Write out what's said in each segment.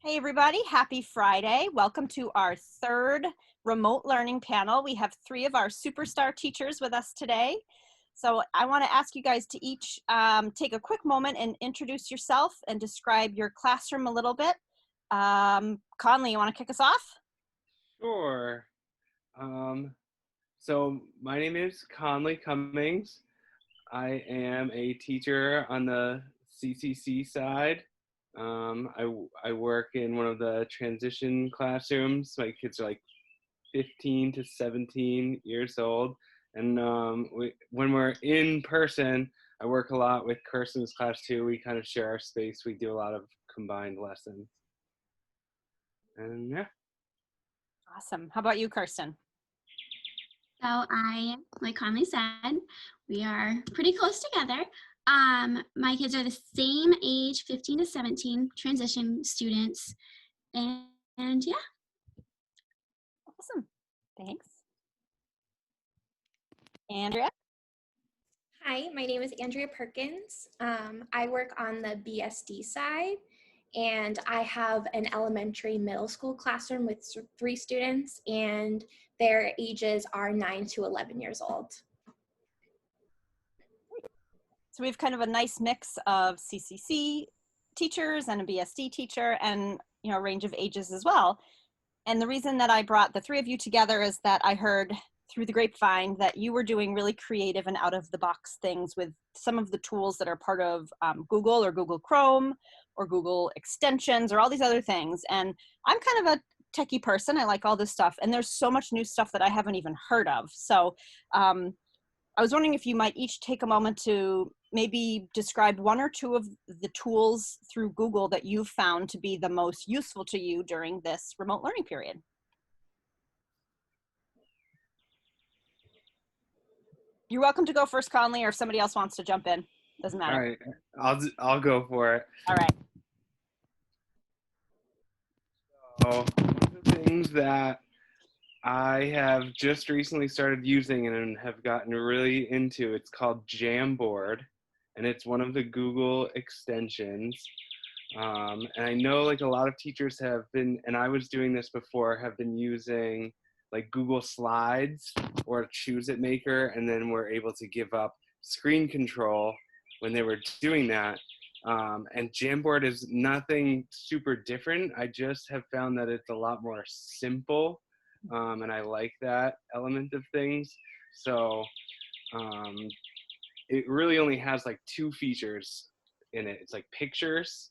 Hey everybody, happy Friday. Welcome to our third remote learning panel. We have three of our superstar teachers with us today. So I want to ask you guys to each take a quick moment and introduce yourself and describe your classroom a little bit. Conley, you want to kick us off? Sure. So my name is Conley Cummings. I am a teacher on the CCC side. I work in one of the transition classrooms. My kids are like 15 to 17 years old. And when we're in person, I work a lot with Kirsten's class too. We kind of share our space. We do a lot of combined lessons. And yeah. Awesome. How about you, Kirsten? Like Conley said, we are pretty close together. My kids are the same age, 15 to 17, transition students. And yeah. Awesome. Thanks. Andrea? Hi, my name is Andrea Perkins. I work on the BSD side, and I have an elementary middle school classroom with 3 students, and their ages are 9 to 11 years old. So we have kind of a nice mix of CCC teachers and a BSD teacher and a range of ages as well. And the reason that I brought the three of you together is that I heard through the grapevine that you were doing really creative and out of the box things with some of the tools that are part of Google or Google Chrome or Google extensions or all these other things. And I'm kind of a techie person. I like all this stuff. And there's so much new stuff that I haven't even heard of. So I was wondering if you might each take a moment to maybe describe one or two of the tools through Google that you've found to be the most useful to you during this remote learning period. You're welcome to go first, Conley, or if somebody else wants to jump in, doesn't matter. All right. I'll go for it. All right. So one of the things that I have just recently started using and have gotten really into, it's called Jamboard, and it's one of the Google extensions. And I know like a lot of teachers have been, and I was doing this before, have been using like Google Slides or Choose It Maker, and then were able to give up screen control when they were doing that. And Jamboard is nothing super different. I just have found that it's a lot more simple, and I like that element of things. So it really only has like 2 features in it. It's like pictures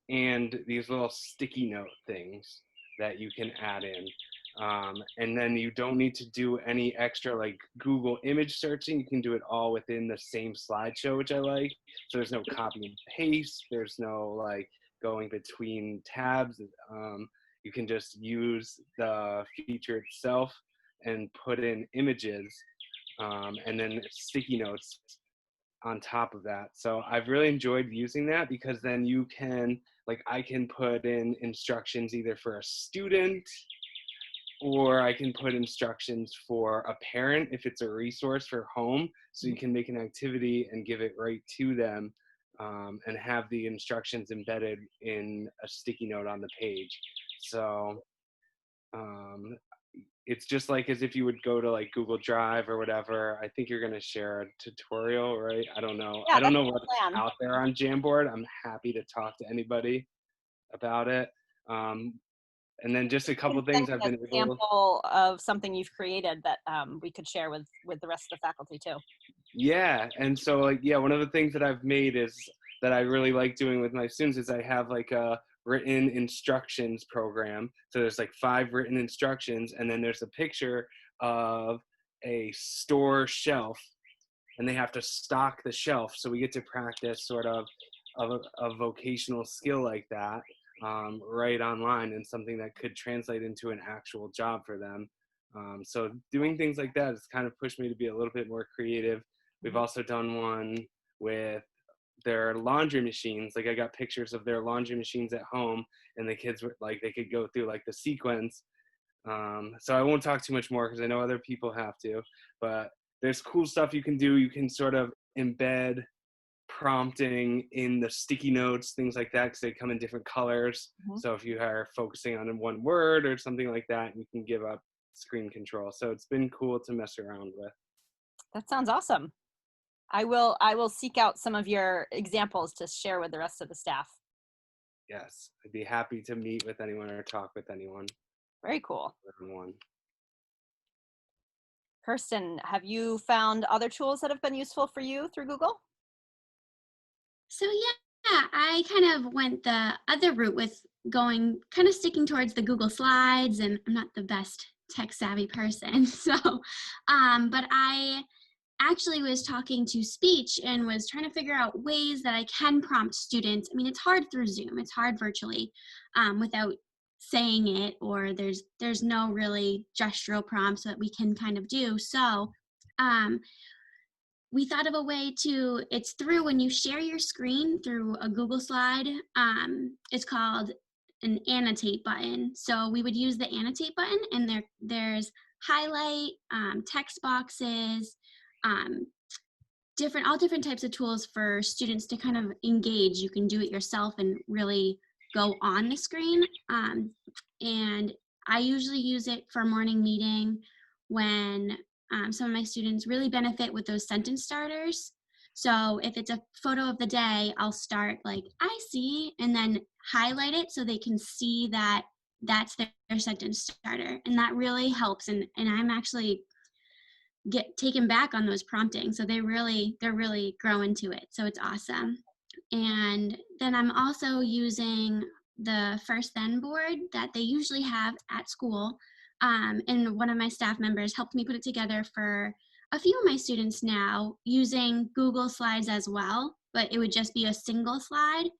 and these little sticky note things that you can add in. And then you don't need to do any extra like Google image searching. You can do it all within the same slideshow, which I like. So there's no copy and paste. There's no like going between tabs. You can just use the feature itself and put in images, and then sticky notes on top of that. So I've really enjoyed using that because then you can, like I can put in instructions either for a student, or I can put instructions for a parent if it's a resource for home. So you can make an activity and give it right to them, and have the instructions embedded in a sticky note on the page. So it's just like as if you would go to like Google Drive or whatever. I think you're going to share a tutorial, right? I don't know. Yeah, I don't that's know the what's plan. out there on Jamboard. I'm happy to talk to anybody about it. And then just a couple Send things I've me an been able. example of something you've created that we could share with the rest of the faculty too. Yeah, and so like yeah, one of the things that I've made is that I really like doing with my students is I have like a written instructions program. So there's like 5 written instructions, and then there's a picture of a store shelf, and they have to stock the shelf. So we get to practice sort of a vocational skill like that, right online, and something that could translate into an actual job for them. So doing things like that has kind of pushed me to be a little bit more creative. We've also done one with their laundry machines. Like I got pictures of their laundry machines at home, and the kids were like, they could go through like the sequence. So I won't talk too much more because I know other people have to, but there's cool stuff you can do. You can sort of embed prompting in the sticky notes, things like that, because they come in different colors. Mhm. So if you are focusing on one word or something like that, you can give up screen control. So it's been cool to mess around with. That sounds awesome. I will seek out some of your examples to share with the rest of the staff. Yes, I'd be happy to meet with anyone or talk with anyone. Very cool. One. Kirsten, have you found other tools that have been useful for you through Google? So yeah, I kind of went the other route with going kind of sticking towards the Google Slides, and I'm not the best tech savvy person. So, but I actually was talking to speech and was trying to figure out ways that I can prompt students. I mean, it's hard through Zoom, it's hard virtually without saying it, or there's no really gestural prompts that we can kind of do. So we thought of a way to, it's through when you share your screen through a Google slide, it's called an annotate button. So we would use the annotate button, and there's highlight, text boxes, all different types of tools for students to kind of engage. You can do it yourself and really go on the screen. And I usually use it for a morning meeting when some of my students really benefit with those sentence starters. So if it's a photo of the day, I'll start like, I see, and then highlight it so they can see that that's their sentence starter. And that really helps. And I'm actually get taken back on those promptings. So they're really grow into it. So it's awesome. And then I'm also using the First Then board that they usually have at school. And one of my staff members helped me put it together for a few of my students now using Google Slides as well, but it would just be a single slide.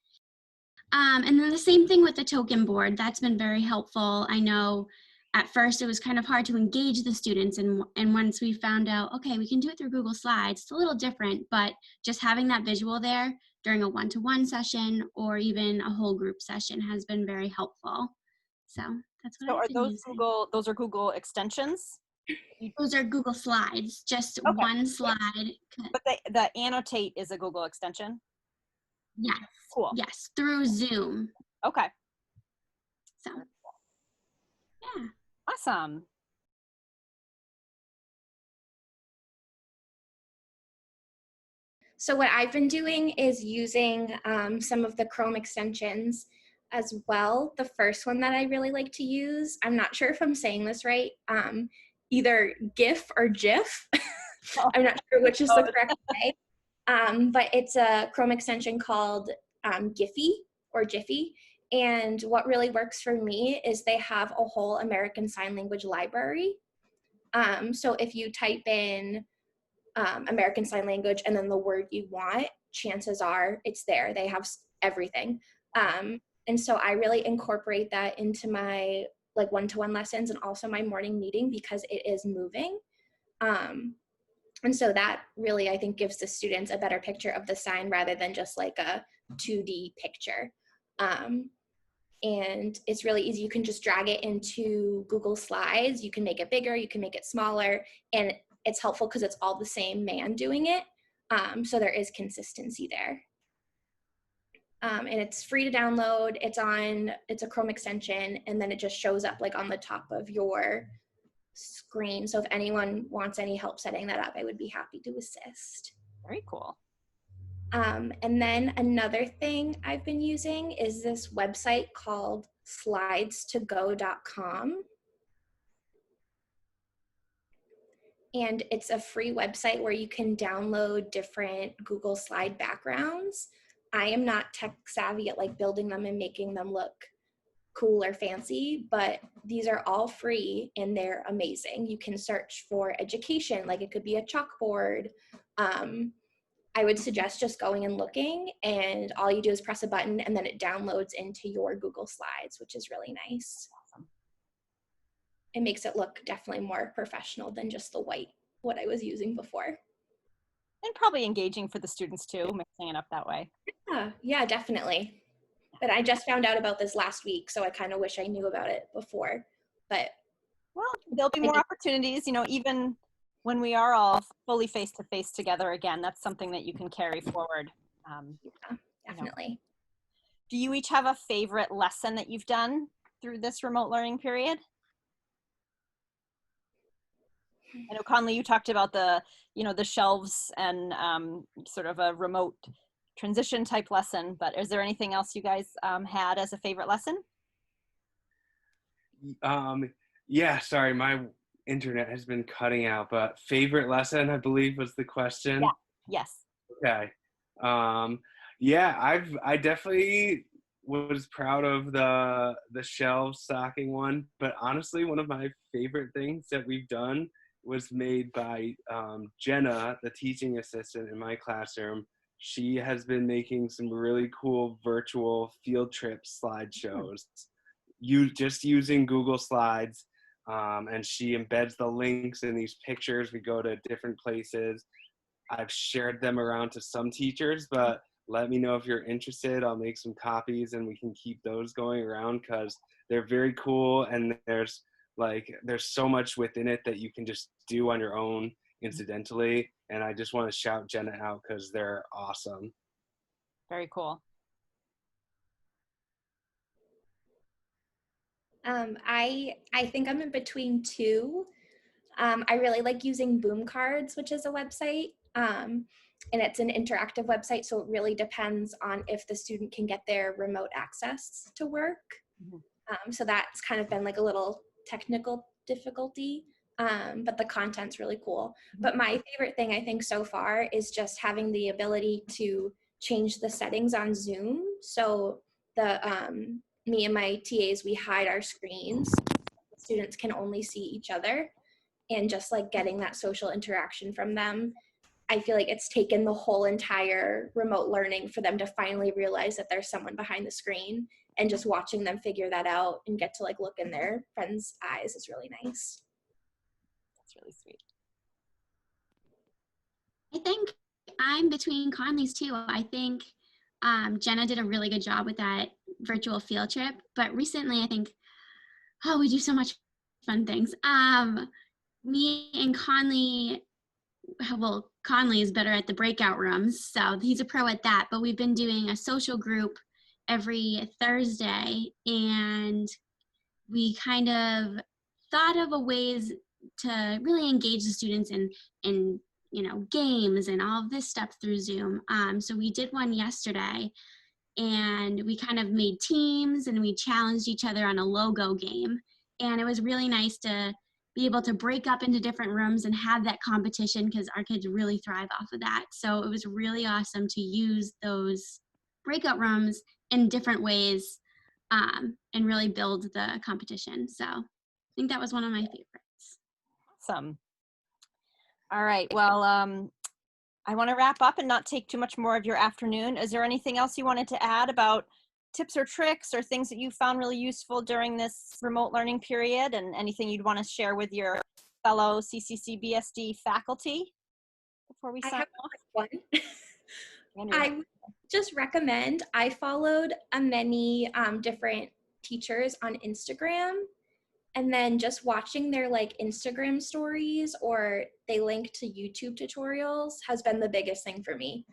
And then the same thing with the token board. That's been very helpful. I know at first it was kind of hard to engage the students, and once we found out, okay, we can do it through Google Slides, it's a little different, but just having that visual there during a one-to-one session or even a whole group session has been very helpful. So that's what So I've are been those using. those are Google extensions? Those are Google Slides, just Okay. one slide. But the annotate is a Google extension? Yes, Cool. yes, through Zoom. Okay. So, yeah. Awesome. So what I've been doing is using some of the Chrome extensions as well. The first one that I really like to use, I'm not sure if I'm saying this right, either GIF or GIF. I'm not sure which is the correct way. But it's a Chrome extension called Giphy or Jiffy. And what really works for me is they have a whole American Sign Language library. So if you type in American Sign Language and then the word you want, chances are it's there. They have everything. And so I really incorporate that into my like one-to-one lessons and also my morning meeting because it is moving. And so that really, I think, gives the students a better picture of the sign rather than just like a 2D picture. And it's really easy. You can just drag it into Google Slides. You can make it bigger, you can make it smaller, and it's helpful because it's all the same man doing it. So there is consistency there. And it's free to download. It's a Chrome extension, and then it just shows up like on the top of your screen. So if anyone wants any help setting that up, I would be happy to assist. Very cool. And then another thing I've been using is this website called slidetogo.com. And it's a free website where you can download different Google Slide backgrounds. I am not tech savvy at like building them and making them look cool or fancy, but these are all free and they're amazing. You can search for education, like it could be a chalkboard. I would suggest just going and looking, and all you do is press a button and then it downloads into your Google Slides, which is really nice. It makes it look definitely more professional than just the what I was using before. And probably engaging for the students too, mixing it up that way. Yeah, definitely. But I just found out about this last week, so I kind of wish I knew about it before. But well, there'll be more opportunities, you know, even when we are all fully face-to-face together again. That's something that you can carry forward You know, Definitely. do you each have a favorite lesson that you've done through this remote learning period? I know, Conley, you talked about the, the shelves and sort of a remote transition type lesson, but is there anything else you guys had as a favorite lesson? Yeah, sorry, my internet has been cutting out, but favorite lesson, I believe, was the question. Yeah. Yes. Okay. Yeah, I definitely was proud of the shelf stocking one, but honestly, one of my favorite things that we've done was made by Jenna, the teaching assistant in my classroom. She has been making some really cool virtual field trip slideshows. You just using Google Slides, and she embeds the links in these pictures. We go to different places. I've shared them around to some teachers, but let me know if you're interested. I'll make some copies and we can keep those going around because they're very cool, and there's so much within it that you can just do on your own incidentally. And I just want to shout Jenna out because they're awesome. Very cool. I think I'm in between two. I really like using Boom Cards, which is a website, and it's an interactive website, so it really depends on if the student can get their remote access to work. So that's kind of been like a little technical difficulty, but the content's really cool. But my favorite thing I think so far is just having the ability to change the settings on Zoom. So the me and my TAs, we hide our screens. Students can only see each other, and just like getting that social interaction from them. I feel like it's taken the whole entire remote learning for them to finally realize that there's someone behind the screen, and just watching them figure that out and get to like look in their friends' eyes is really nice. That's really sweet. I think I'm between Conley's too. I think Jenna did a really good job with that virtual field trip, but recently I think, we do so much fun things. Me and Conley, well, Conley is better at the breakout rooms, so he's a pro at that, but we've been doing a social group every Thursday, and we kind of thought of a ways to really engage the students in games and all of this stuff through Zoom. So we did one yesterday, and we kind of made teams and we challenged each other on a logo game, and it was really nice to be able to break up into different rooms and have that competition, because our kids really thrive off of that. So it was really awesome to use those breakout rooms in different ways, and really build the competition. So I think that was one of my favorites. Awesome. All right. Well, I want to wrap up and not take too much more of your afternoon. Is there anything else you wanted to add about tips or tricks or things that you found really useful during this remote learning period, and anything you'd want to share with your fellow CCC BSD faculty before we sign off? One. Andrea. I just recommend, I followed many different teachers on Instagram, and then just watching their like Instagram stories, or they link to YouTube tutorials, has been the biggest thing for me.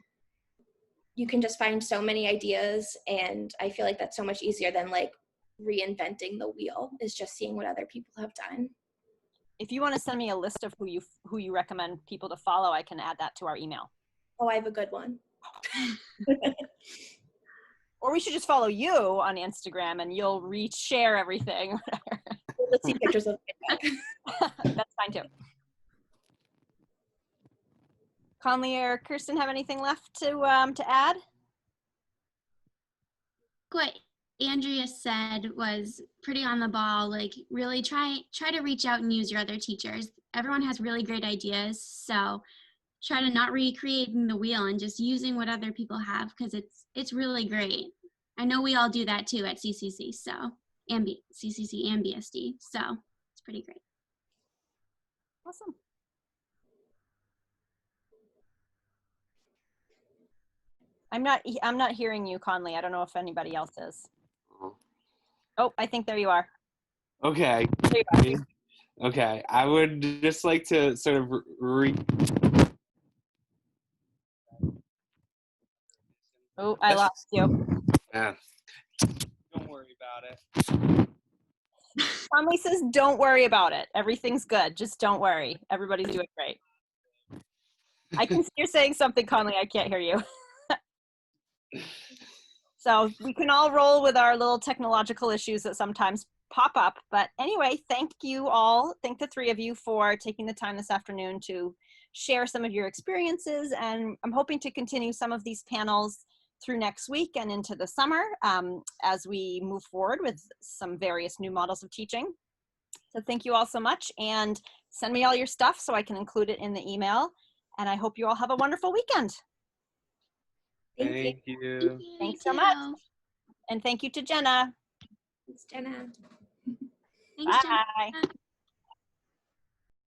You can just find so many ideas, and I feel like that's so much easier than like reinventing the wheel, is just seeing what other people have done. If you want to send me a list of who you recommend people to follow, I can add that to our email. Oh, I have a good one. Or we should just follow you on Instagram and you'll share everything. Let's see pictures of it. That's fine too. Conley or Kirsten have anything left to add? What Andrea said was pretty on the ball. Like, really try to reach out and use your other teachers. Everyone has really great ideas, so try to not recreating the wheel and just using what other people have, because it's really great. I know we all do that too at CCC, and CCC and BSD, so it's pretty great. Awesome. I'm not hearing you, Conley. I don't know if anybody else is. Oh, I think there you are. Okay. There you are. Okay. I would just like to sort of Oh, I lost you. Yeah. Don't worry about it. Conley says, don't worry about it. Everything's good. Just don't worry. Everybody's doing great. I can see you're saying something, Conley. I can't hear you. So we can all roll with our little technological issues that sometimes pop up. But anyway, thank you all. Thank the three of you for taking the time this afternoon to share some of your experiences. And I'm hoping to continue some of these panels through next week and into the summer as we move forward with some various new models of teaching. So thank you all so much, and send me all your stuff so I can include it in the email. And I hope you all have a wonderful weekend. Thank you. Thank you. Thank you. Thanks You so much. too. And thank you to Jenna. Thanks, Jenna. Thanks, Jen. Bye.